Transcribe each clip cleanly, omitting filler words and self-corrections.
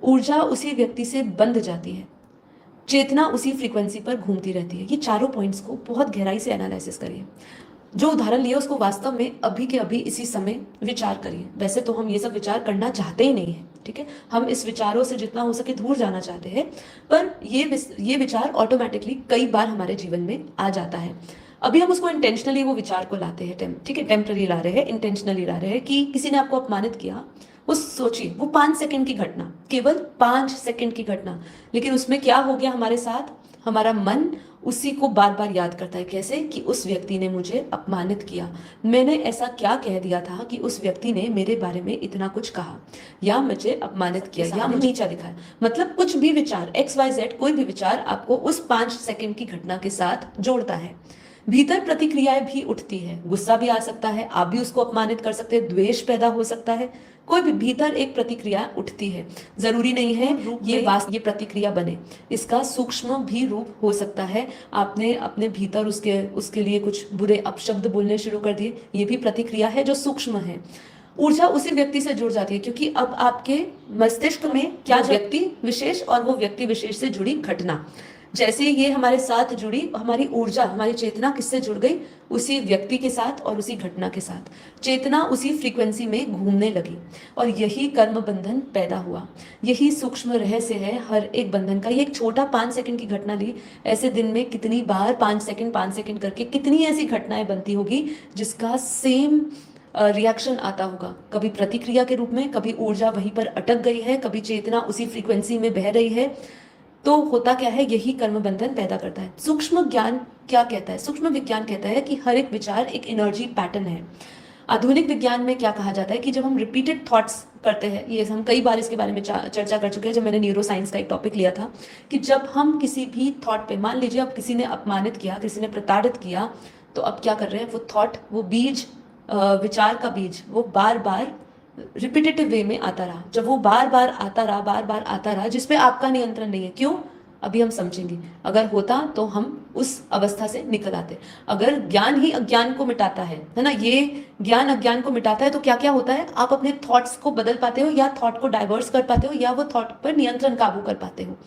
ऊर्जा उसी व्यक्ति से बंध जाती है, चेतना उसी फ्रीक्वेंसी पर घूमती रहती है। ये चारों पॉइंट्स को बहुत गहराई से एनालिसिस करिए। जो उदाहरण लिया उसको वास्तव में अभी के अभी इसी समय विचार करिए। वैसे तो हम ये सब विचार करना चाहते ही नहीं है, ठीक है, हम इस विचारों से जितना हो सके दूर जाना चाहते हैं, पर ये विचार ऑटोमेटिकली कई बार हमारे जीवन में आ जाता है। अभी हम उसको इंटेंशनली वो विचार को लाते हैं, ठीक है, टेम्पररी ला रहे हैं, इंटेंशनली ला रहे हैं कि किसी ने आपको अपमानित किया। वो सोचिए, वो 5 सेकंड की घटना, केवल 5 सेकंड की घटना, लेकिन उसमें क्या हो गया हमारे साथ, हमारा मन उसी को बार बार याद करता है। कैसे? कि उस व्यक्ति ने मुझे अपमानित किया, मैंने ऐसा क्या कह दिया था कि उस व्यक्ति ने मेरे बारे में इतना कुछ कहा, या मुझे अपमानित किया, या मुझे नीचा दिखाया। मतलब कुछ भी विचार, XYZ कोई भी विचार आपको उस 5 सेकंड की घटना के साथ जोड़ता है। भीतर प्रतिक्रियाएं भी उठती है, गुस्सा भी आ सकता है, आप भी उसको अपमानित कर सकते हैं, द्वेष पैदा हो सकता है, कोई भी भीतर एक प्रतिक्रिया उठती है। जरूरी नहीं है ये प्रतिक्रिया बने, इसका सूक्ष्म भी रूप हो सकता है। आपने अपने भीतर उसके लिए कुछ बुरे अपशब्द बोलने शुरू कर दिए, ये भी प्रतिक्रिया है जो सूक्ष्म है। ऊर्जा उसी व्यक्ति से जुड़ जाती है, क्योंकि अब आपके मस्तिष्क में क्या, व्यक्ति विशेष और वो व्यक्ति विशेष से जुड़ी घटना, जैसे ये हमारे साथ जुड़ी, हमारी ऊर्जा, हमारी चेतना किससे जुड़ गई, उसी व्यक्ति के साथ और उसी घटना के साथ। चेतना उसी फ्रीक्वेंसी में घूमने लगी और यही कर्म बंधन पैदा हुआ। यही सूक्ष्म रहस्य है हर एक बंधन का। ये एक छोटा 5 सेकंड की घटना ली, ऐसे दिन में कितनी बार 5 सेकंड करके कितनी ऐसी घटनाएं बनती होगी जिसका सेम रिएक्शन आता होगा। कभी प्रतिक्रिया के रूप में, कभी ऊर्जा वहीं पर अटक गई है, कभी चेतना उसी फ्रीक्वेंसी में बह रही है। तो होता क्या है, यही कर्म बंधन पैदा करता है। सूक्ष्म ज्ञान क्या कहता है? सूक्ष्म विज्ञान कहता है कि हर एक विचार एक एनर्जी पैटर्न है। आधुनिक विज्ञान में क्या कहा जाता है कि जब हम रिपीटेड थॉट्स करते हैं, ये हम कई बार इसके बारे में चर्चा कर चुके हैं जब मैंने न्यूरो साइंस का एक टॉपिक लिया था, कि जब हम किसी भी थॉट पे, मान लीजिए अब किसी ने अपमानित किया, किसी ने प्रताड़ित किया, तो अब क्या कर रहे हैं, वो थॉट, वो बीज, विचार का बीज, वो बार बार रिपीटेटिव वे में आता रहा। जब वो बार बार आता रहा, बार बार आता रहा, जिसपे आपका नियंत्रण नहीं है। क्यों? अभी हम समझेंगे। अगर होता तो हम उस अवस्था से निकल आते। अगर ज्ञान ही अज्ञान को मिटाता है ना, ये ज्ञान अज्ञान को मिटाता है, तो क्या क्या होता है, आप अपने थॉट्स को बदल पाते हो, या थॉट को डाइवर्स कर पाते हो, या वो थॉट पर नियंत्रण काबू कर पाते हो।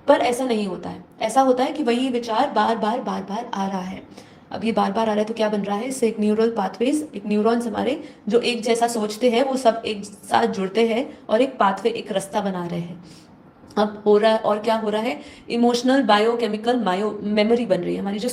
पर ऐसा नहीं होता है। ऐसा होता है कि वही विचार बार बार आ रहा है। अब ये बार बार आ रहा है तो क्या बन रहा है, इससे एक न्यूरल पाथवेज, एक न्यूरॉन्स हमारे जो एक जैसा सोचते हैं वो सब एक साथ जुड़ते हैं और एक पाथवे, एक रास्ता बना रहे हैं। अब हो रहा है, और क्या हो रहा है, इमोशनल बायोकेमिकल मेमोरी बन रही है, हमारी जो